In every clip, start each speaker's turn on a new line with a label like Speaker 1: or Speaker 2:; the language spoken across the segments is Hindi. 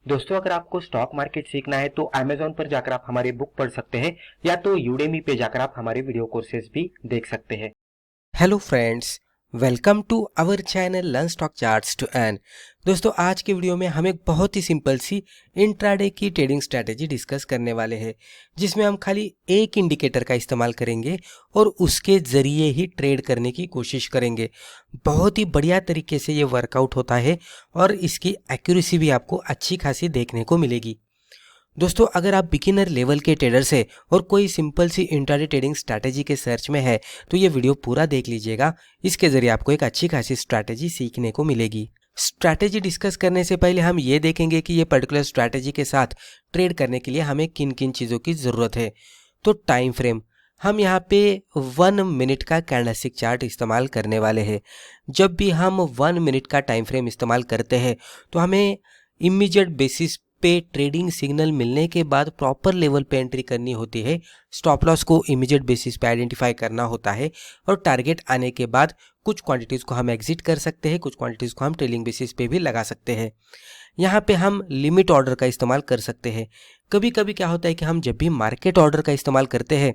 Speaker 1: दोस्तों, अगर आपको स्टॉक मार्केट सीखना है तो Amazon पर जाकर आप हमारे बुक पढ़ सकते हैं या तो Udemy पे जाकर आप हमारे वीडियो कोर्सेज भी देख सकते हैं।
Speaker 2: Hello friends, welcome to our channel learn stock charts to earn. दोस्तों, आज के वीडियो में हम एक बहुत ही सिंपल सी इंट्राडे की ट्रेडिंग स्ट्रैटेजी डिस्कस करने वाले हैं, जिसमें हम खाली एक इंडिकेटर का इस्तेमाल करेंगे और उसके ज़रिए ही ट्रेड करने की कोशिश करेंगे। बहुत ही बढ़िया तरीके से ये वर्कआउट होता है और इसकी एक्यूरेसी भी आपको अच्छी खासी देखने को मिलेगी। दोस्तों, अगर आप बिगिनर लेवल के ट्रेडर्स है और कोई सिंपल सी इंट्राडे ट्रेडिंग स्ट्रैटेजी के सर्च में है तो ये वीडियो पूरा देख लीजिएगा। इसके ज़रिए आपको एक अच्छी खासी स्ट्रैटेजी सीखने को मिलेगी। स्ट्रैटेजी डिस्कस करने से पहले हम ये देखेंगे कि ये पर्टिकुलर स्ट्रैटेजी के साथ ट्रेड करने के लिए हमें किन किन चीज़ों की ज़रूरत है। तो टाइम फ्रेम, हम यहाँ पे 1 मिनट का कैंडलस्टिक चार्ट इस्तेमाल करने वाले हैं। जब भी हम 1 मिनट का टाइम फ्रेम इस्तेमाल करते हैं तो हमें इमीडिएट बेसिस पे ट्रेडिंग सिग्नल मिलने के बाद प्रॉपर लेवल पे एंट्री करनी होती है। स्टॉप लॉस को इमीडिएट बेसिस पे आइडेंटिफाई करना होता है और टारगेट आने के बाद कुछ क्वांटिटीज़ को हम एग्जिट कर सकते हैं, कुछ क्वांटिटीज़ को हम ट्रेलिंग बेसिस पे भी लगा सकते हैं। यहाँ पे हम लिमिट ऑर्डर का इस्तेमाल कर सकते हैं। कभी कभी क्या होता है कि हम जब भी मार्केट ऑर्डर का इस्तेमाल करते हैं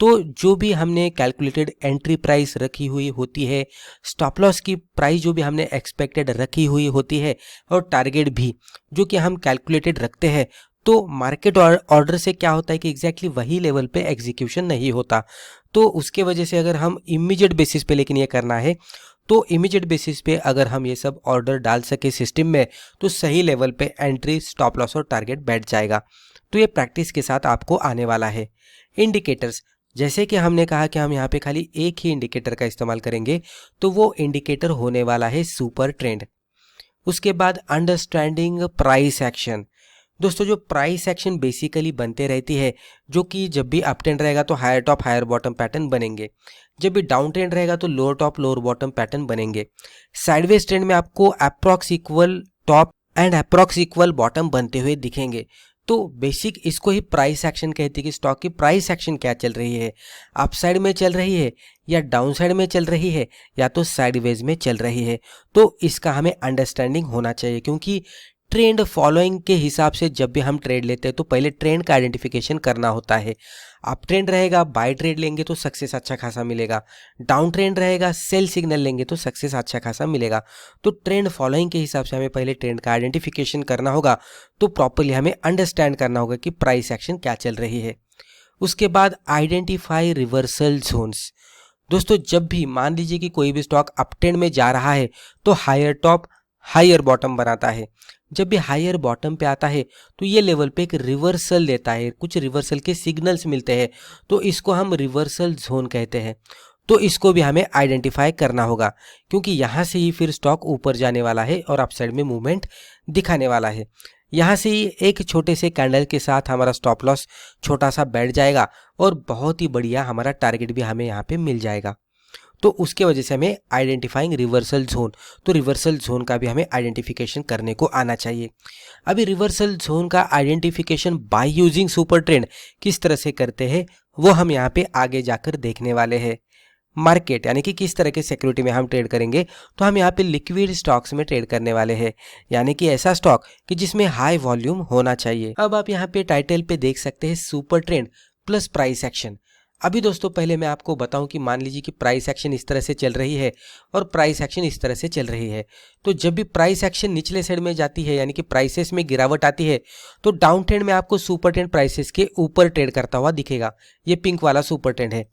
Speaker 2: तो जो भी हमने कैलकुलेटेड एंट्री प्राइस रखी हुई होती है, स्टॉप लॉस की प्राइस जो भी हमने एक्सपेक्टेड रखी हुई होती है और टारगेट भी जो कि हम कैलकुलेटेड रखते हैं, तो मार्केट ऑर्डर से क्या होता है कि एग्जैक्टली वही लेवल पे एग्जीक्यूशन नहीं होता। तो उसके वजह से अगर हम इमीडिएट बेसिस पे लेकिन ये करना है तो इमीडिएट बेसिस पे अगर हम ये सब ऑर्डर डाल सके सिस्टम में तो सही लेवल पे एंट्री, स्टॉप लॉस और टारगेट बैठ जाएगा। तो ये प्रैक्टिस के साथ आपको आने वाला है। इंडिकेटर्स, जैसे कि हमने कहा कि हम यहाँ पे खाली एक ही इंडिकेटर का इस्तेमाल करेंगे, तो वो इंडिकेटर होने वाला है सुपर ट्रेंड। उसके बाद अंडरस्टैंडिंग प्राइस एक्शन। दोस्तों, जो प्राइस एक्शन बेसिकली बनते रहती है, जो कि जब भी अप ट्रेंड रहेगा तो higher top higher bottom pattern बनेंगे, जब भी डाउन ट्रेंड रहेगा तो lower top lower bottom pattern बनेंगे। साइडवेज ट्रेंड में आपको approx equal top and approx equal bottom बनते हुए दिखेंगे। तो बेसिक इसको ही प्राइस एक्शन कहती है कि स्टॉक की प्राइस एक्शन क्या चल रही है, अप साइड में चल रही है या डाउन साइड में चल रही है या तो साइडवेज में चल रही है। तो इसका हमें अंडरस्टैंडिंग होना चाहिए, क्योंकि ट्रेंड फॉलोइंग के हिसाब से जब भी हम ट्रेड लेते हैं तो पहले ट्रेंड का आइडेंटिफिकेशन करना होता है। अप ट्रेंड रहेगा, बाय ट्रेड लेंगे तो सक्सेस अच्छा खासा मिलेगा। डाउन ट्रेंड रहेगा, सेल सिग्नल लेंगे तो सक्सेस अच्छा खासा मिलेगा। तो ट्रेंड फॉलोइंग के हिसाब से हमें पहले ट्रेंड का आइडेंटिफिकेशन करना होगा, तो प्रॉपरली हमें अंडरस्टैंड करना होगा कि प्राइस एक्शन क्या चल रही है। उसके बाद आइडेंटिफाई रिवर्सल जोन्स। दोस्तों, जब भी मान लीजिए कि कोई भी स्टॉक अप ट्रेंड में जा रहा है तो हायर टॉप हायर बॉटम बनाता है। जब भी हायर बॉटम पे आता है तो ये लेवल पे एक रिवर्सल देता है, कुछ रिवर्सल के सिग्नल्स मिलते हैं, तो इसको हम रिवर्सल जोन कहते हैं। तो इसको भी हमें आइडेंटिफाई करना होगा, क्योंकि यहाँ से ही फिर स्टॉक ऊपर जाने वाला है और अपसाइड में मूवमेंट दिखाने वाला है। यहाँ से ही एक छोटे से कैंडल के साथ हमारा स्टॉप लॉस छोटा सा बैठ जाएगा और बहुत ही बढ़िया हमारा टारगेट भी हमें यहाँ पे मिल जाएगा। तो उसके वजह से हमें आइडेंटिफाइंग रिवर्सल जोन, तो रिवर्सल जोन का भी हमें आइडेंटिफिकेशन करने को आना चाहिए। अभी रिवर्सल जोन का identification by using super trend किस तरह से करते हैं वो हम यहाँ पे आगे जाकर देखने वाले हैं। मार्केट यानी कि किस तरह के सिक्योरिटी में हम ट्रेड करेंगे, तो हम यहाँ पे लिक्विड स्टॉक्स में ट्रेड करने वाले हैं, यानी कि ऐसा स्टॉक कि जिसमें हाई वॉल्यूम होना चाहिए। अब आप यहाँ पे टाइटल पे देख सकते हैं super trend plus price action. अभी दोस्तों, पहले मैं आपको बताऊं कि मान लीजिए कि प्राइस एक्शन इस तरह से चल रही है और प्राइस एक्शन इस तरह से चल रही है, तो जब भी प्राइस एक्शन निचले साइड में जाती है यानी कि प्राइसेस में गिरावट आती है, तो डाउन ट्रेंड में आपको सुपर ट्रेंड प्राइसेस के ऊपर ट्रेड करता हुआ दिखेगा। ये पिंक वाला सुपर ट्रेंड है।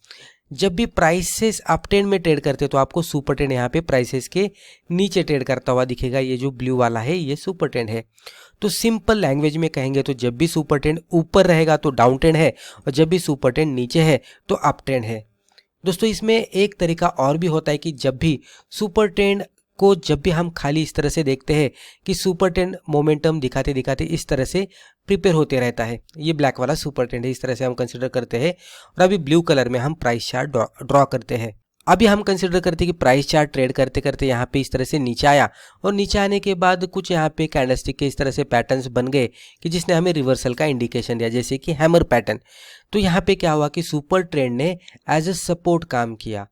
Speaker 2: जब भी प्राइसेस अप ट्रेंड में ट्रेड करते हैं तो आपको सुपर ट्रेंड यहाँ पे प्राइसेस के नीचे ट्रेड करता हुआ दिखेगा। ये जो ब्लू वाला है ये सुपर ट्रेंड है। तो सिंपल लैंग्वेज में कहेंगे तो जब भी सुपर ट्रेंड ऊपर रहेगा तो डाउन ट्रेंड है और जब भी सुपर ट्रेंड नीचे है तो अप ट्रेंड है। दोस्तों, इसमें एक तरीका और भी होता है कि जब भी सुपर ट्रेंड को जब भी हम खाली इस तरह से देखते हैं कि सुपर ट्रेंड मोमेंटम दिखाते दिखाते इस तरह से प्रिपेयर होते रहता है, ये ब्लैक वाला सुपर ट्रेंड है, इस तरह से हम कंसिडर करते हैं। और अभी ब्लू कलर में हम प्राइस चार्ट ड्रॉ करते हैं। अभी हम कंसिडर करते हैं कि प्राइस चार्ट ट्रेड करते करते यहाँ पे इस तरह से नीचे आया और नीचे आने के बाद कुछ यहाँ पे कैंडलस्टिक के इस तरह से पैटर्न्स बन गए कि जिसने हमें रिवर्सल का इंडिकेशन दिया, जैसे कि हैमर पैटर्न। तो यहाँ पे क्या हुआ कि सुपर ट्रेंड ने एज ए सपोर्ट काम किया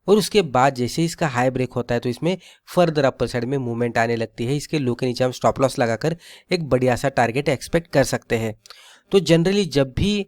Speaker 2: और उसके बाद जैसे इसका हाई ब्रेक होता है तो इसमें फर्दर अपर साइड में मूवमेंट आने लगती है। इसके लो के नीचे हम स्टॉप लॉस लगाकर एक बढ़िया सा टारगेट एक्सपेक्ट कर सकते हैं। तो जनरली जब भी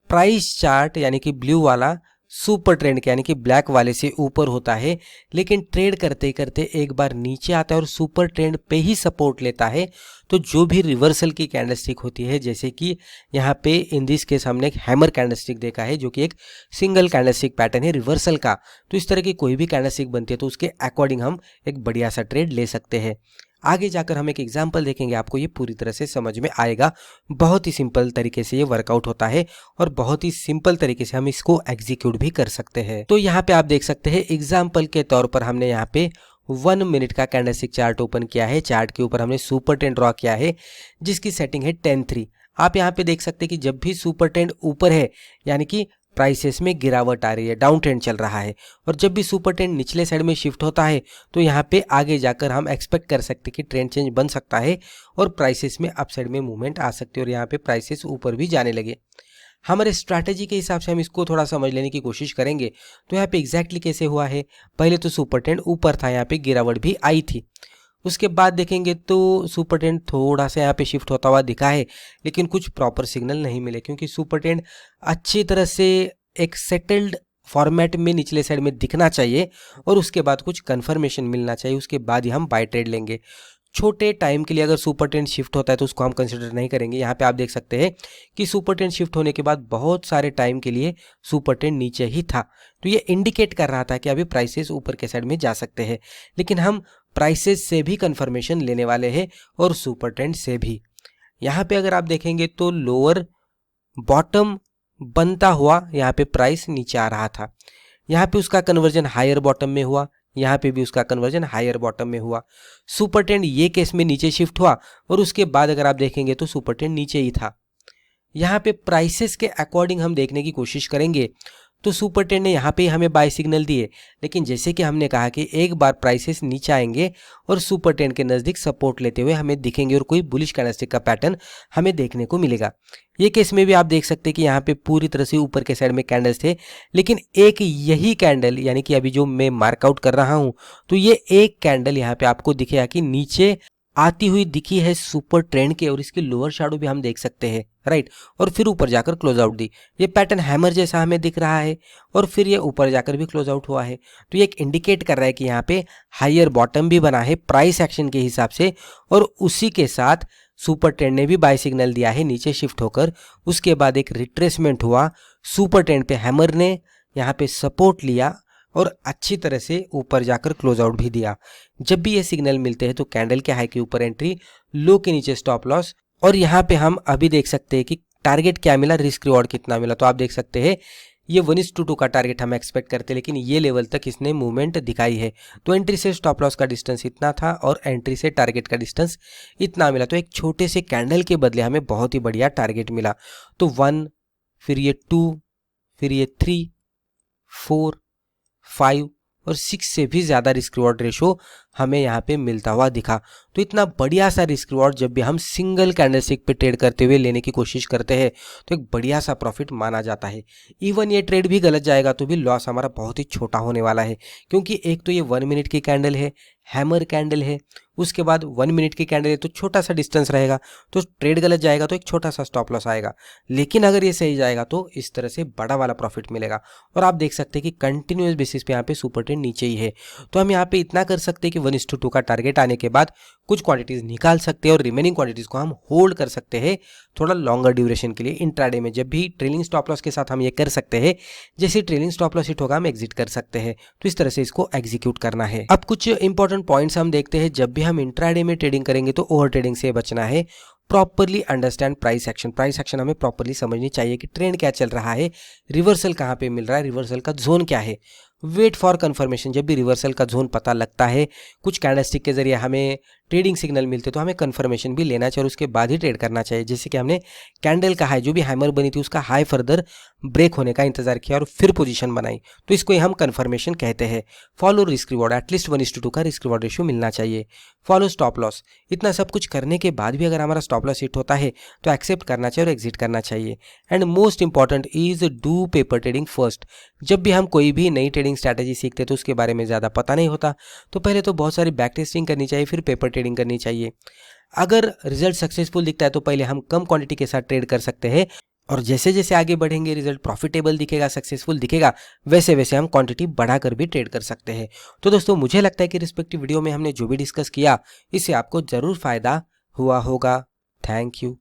Speaker 2: प्राइस चार्ट यानी कि ब्लू वाला सुपर ट्रेंड के यानी कि ब्लैक वाले से ऊपर होता है, लेकिन ट्रेड करते करते एक बार नीचे आता है और सुपर ट्रेंड पे ही सपोर्ट लेता है, तो जो भी रिवर्सल की कैंडलस्टिक होती है, जैसे कि यहाँ पे इन दिस केस हमने एक हैमर कैंडलस्टिक देखा है जो कि एक सिंगल कैंडलस्टिक पैटर्न है रिवर्सल का, तो इस तरह की कोई भी कैंडलस्टिक बनती है तो उसके अकॉर्डिंग हम एक बढ़िया सा ट्रेड ले सकते हैं। आगे जाकर हम एक एग्जाम्पल देखेंगे, आपको ये पूरी तरह से समझ में आएगा। बहुत ही सिंपल तरीके से ये वर्कआउट होता है और बहुत ही सिंपल तरीके से हम इसको एग्जीक्यूट भी कर सकते हैं। तो यहाँ पे आप देख सकते हैं एग्जाम्पल के तौर पर हमने यहाँ पे 1 मिनट का कैंडलस्टिक चार्ट ओपन किया है। चार्ट के ऊपर हमने सुपर ट्रेंड ड्रॉ किया है जिसकी सेटिंग है 10-3। आप यहाँ पे देख सकते हैं कि जब भी सुपर ट्रेंड ऊपर है यानी कि प्राइसेस में गिरावट आ रही है, डाउन ट्रेंड चल रहा है, और जब भी सुपर ट्रेंड निचले साइड में शिफ्ट होता है तो यहाँ पे आगे जाकर हम एक्सपेक्ट कर सकते हैं कि ट्रेंड चेंज बन सकता है और प्राइसेस में अप साइड में मूवमेंट आ सकती है और यहाँ पे प्राइसेस ऊपर भी जाने लगे। हमारे स्ट्रैटेजी के हिसाब से हम इसको थोड़ा समझ लेने की कोशिश करेंगे। तो यहाँ पे एग्जैक्टली कैसे हुआ है, पहले तो सुपर ट्रेंड ऊपर था, यहाँ पे गिरावट भी आई थी। उसके बाद देखेंगे तो सुपर ट्रेंड थोड़ा सा यहाँ पे शिफ्ट होता हुआ दिखा है, लेकिन कुछ प्रॉपर सिग्नल नहीं मिले क्योंकि सुपर ट्रेंड अच्छी तरह से एक सेटल्ड फॉर्मेट में निचले साइड में दिखना चाहिए और उसके बाद कुछ कंफर्मेशन मिलना चाहिए, उसके बाद ही हम बाय ट्रेड लेंगे। छोटे टाइम के लिए अगर सुपर ट्रेंड शिफ्ट होता है तो उसको हम कंसिडर नहीं करेंगे। यहाँ पे आप देख सकते हैं कि सुपर ट्रेंड शिफ्ट होने के बाद बहुत सारे टाइम के लिए सुपर ट्रेंड नीचे ही था, तो ये इंडिकेट कर रहा था कि अभी प्राइसेस ऊपर के साइड में जा सकते हैं, लेकिन हम प्राइसेस से भी कंफर्मेशन लेने वाले हैं और सुपर ट्रेंड से भी। यहाँ पे अगर आप देखेंगे तो लोअर बॉटम बनता हुआ यहाँ पे प्राइस नीचे आ रहा था, यहाँ पे उसका कन्वर्जन हायर बॉटम में हुआ, यहाँ पे भी उसका कन्वर्जन हायर बॉटम में हुआ। सुपर ट्रेंड ये केस में नीचे शिफ्ट हुआ और उसके बाद अगर आप देखेंगे तो सुपर ट्रेंड नीचे ही था। यहाँ पे प्राइसेस के अकॉर्डिंग हम देखने की कोशिश करेंगे तो सुपर ट्रेंड ने यहाँ पे हमें बाय सिग्नल दिए, लेकिन जैसे कि हमने कहा कि एक बार प्राइसेस नीचे आएंगे और सुपर ट्रेंड के नज़दीक सपोर्ट लेते हुए हमें दिखेंगे और कोई बुलिश कैंडलस्टिक का पैटर्न हमें देखने को मिलेगा। ये केस में भी आप देख सकते हैं कि यहाँ पे पूरी तरह से ऊपर के साइड में कैंडल्स थे, लेकिन एक यही कैंडल यानी कि अभी जो मैं मार्कआउट कर रहा हूँ तो ये एक कैंडल यहाँ पे आपको दिखेगा कि नीचे आती हुई दिखी है सुपर ट्रेंड के और इसकी लोअर शैडो भी हम देख सकते हैं, राइट, और फिर ऊपर जाकर क्लोज आउट दी। ये पैटर्न हैमर जैसा हमें दिख रहा है और फिर ये ऊपर जाकर भी क्लोज आउट हुआ है, तो ये एक इंडिकेट कर रहा है कि यहाँ पे हायर बॉटम भी बना है प्राइस एक्शन के हिसाब से और उसी के साथ सुपर ट्रेंड ने भी बाय सिग्नल दिया है नीचे शिफ्ट होकर। उसके बाद एक रिट्रेसमेंट हुआ, सुपर ट्रेंड पे हैमर ने यहाँ पे सपोर्ट लिया और अच्छी तरह से ऊपर जाकर क्लोज आउट भी दिया। जब भी ये सिग्नल मिलते हैं तो कैंडल के हाई के ऊपर एंट्री, लो के नीचे स्टॉप लॉस, और यहाँ पे हम अभी देख सकते हैं कि टारगेट क्या मिला, रिस्क रिवॉर्ड कितना मिला। तो आप देख सकते हैं ये 1:2 का टारगेट हम एक्सपेक्ट करते हैं, लेकिन ये लेवल तक इसने मूवमेंट दिखाई है। तो एंट्री से स्टॉप लॉस का डिस्टेंस इतना था और एंट्री से टारगेट का डिस्टेंस इतना मिला, तो एक छोटे से कैंडल के बदले हमें बहुत ही बढ़िया टारगेट मिला। तो 1, फिर ये 2, फिर ये 3, 4, 5 और 6 से भी ज़्यादा रिस्क रिवॉर्ड रेशो हमें यहाँ पे मिलता हुआ दिखा। तो इतना बढ़िया सा रिस्क रिवॉर्ड जब भी हम सिंगल कैंडलस्टिक पे ट्रेड करते हुए लेने की कोशिश करते हैं तो एक बढ़िया सा प्रॉफिट माना जाता है। इवन ये ट्रेड भी गलत जाएगा तो भी लॉस हमारा बहुत ही छोटा होने वाला है, क्योंकि एक तो ये 1 मिनट की कैंडल है, हैमर कैंडल है, उसके बाद 1 मिनट की कैंडल है तो छोटा सा डिस्टेंस रहेगा, तो ट्रेड गलत जाएगा तो एक छोटा सा स्टॉप लॉस आएगा। लेकिन अगर ये सही जाएगा तो इस तरह से बड़ा वाला प्रॉफिट मिलेगा। और आप देख सकते हैं कि कंटिन्यूस बेसिस पे यहाँ पे सुपर ट्रेंड नीचे ही है, तो हम यहाँ पे इतना कर सकते हैं कि 1:2 का टारगेट आने के बाद कुछ क्वांटिटीज निकाल सकते हैं और रिमेनिंग क्वांटिटीज को हम होल्ड कर सकते हैं थोड़ा लॉन्गर ड्यूरेशन के लिए इंट्राडे में। जब भी ट्रेलिंग स्टॉप लॉस के साथ हम ये कर सकते हैं, जैसे ट्रेलिंग स्टॉप लॉस हिट होगा हम एग्जिट कर सकते हैं। तो इस तरह से इसको एग्जीक्यूट करना है। अब कुछ इंपॉर्टेंट पॉइंट्स हम देखते हैं। जब भी हम इंट्राडे में ट्रेडिंग करेंगे तो ओवर ट्रेडिंग से बचना है। Properly understand price action. Price action हमें प्रॉपरली समझनी चाहिए कि ट्रेंड क्या चल रहा है, रिवर्सल कहाँ पे मिल रहा है, रिवर्सल का जोन क्या है। Wait for confirmation. जब भी रिवर्सल का जोन पता लगता है, कुछ कैंडलस्टिक के जरिए हमें ट्रेडिंग सिग्नल मिलते तो हमें कंफर्मेशन भी लेना चाहिए और उसके बाद ही ट्रेड करना चाहिए। जैसे कि हमने कैंडल का हाई, जो भी हैमर बनी थी उसका हाई फर्दर ब्रेक होने का इंतजार किया और फिर पोजीशन बनाई, तो इसको हम कंफर्मेशन कहते हैं। फॉलो रिस्क रिवॉर्ड, एटलीस्ट 1:2 का रिस्क रिवॉर्ड रेशियो मिलना चाहिए। फॉलो स्टॉप लॉस, इतना सब कुछ करने के बाद भी अगर हमारा स्टॉप लॉस हिट होता है तो एक्सेप्ट करना चाहिए और एग्जिट करना चाहिए। And most important is do paper trading first. जब भी हम कोई भी नई ट्रेडिंग स्ट्रैटेजी सीखते हैं तो उसके बारे में ज़्यादा पता नहीं होता, तो पहले तो बहुत सारी बैक टेस्टिंग करनी चाहिए, फिर पेपर ट्रेडिंग करनी चाहिए। अगर रिजल्ट सक्सेसफुल दिखता है तो पहले हम कम क्वांटिटी के साथ ट्रेड कर सकते हैं, और जैसे जैसे आगे बढ़ेंगे रिजल्ट प्रॉफिटेबल दिखेगा, सक्सेसफुल दिखेगा, वैसे वैसे हम क्वांटिटी बढ़ाकर भी ट्रेड कर सकते हैं। तो दोस्तों मुझे लगता है कि रिस्पेक्टिव वीडियो में हमने जो भी डिस्कस किया इससे आपको ज़रूर फायदा हुआ होगा। Thank you.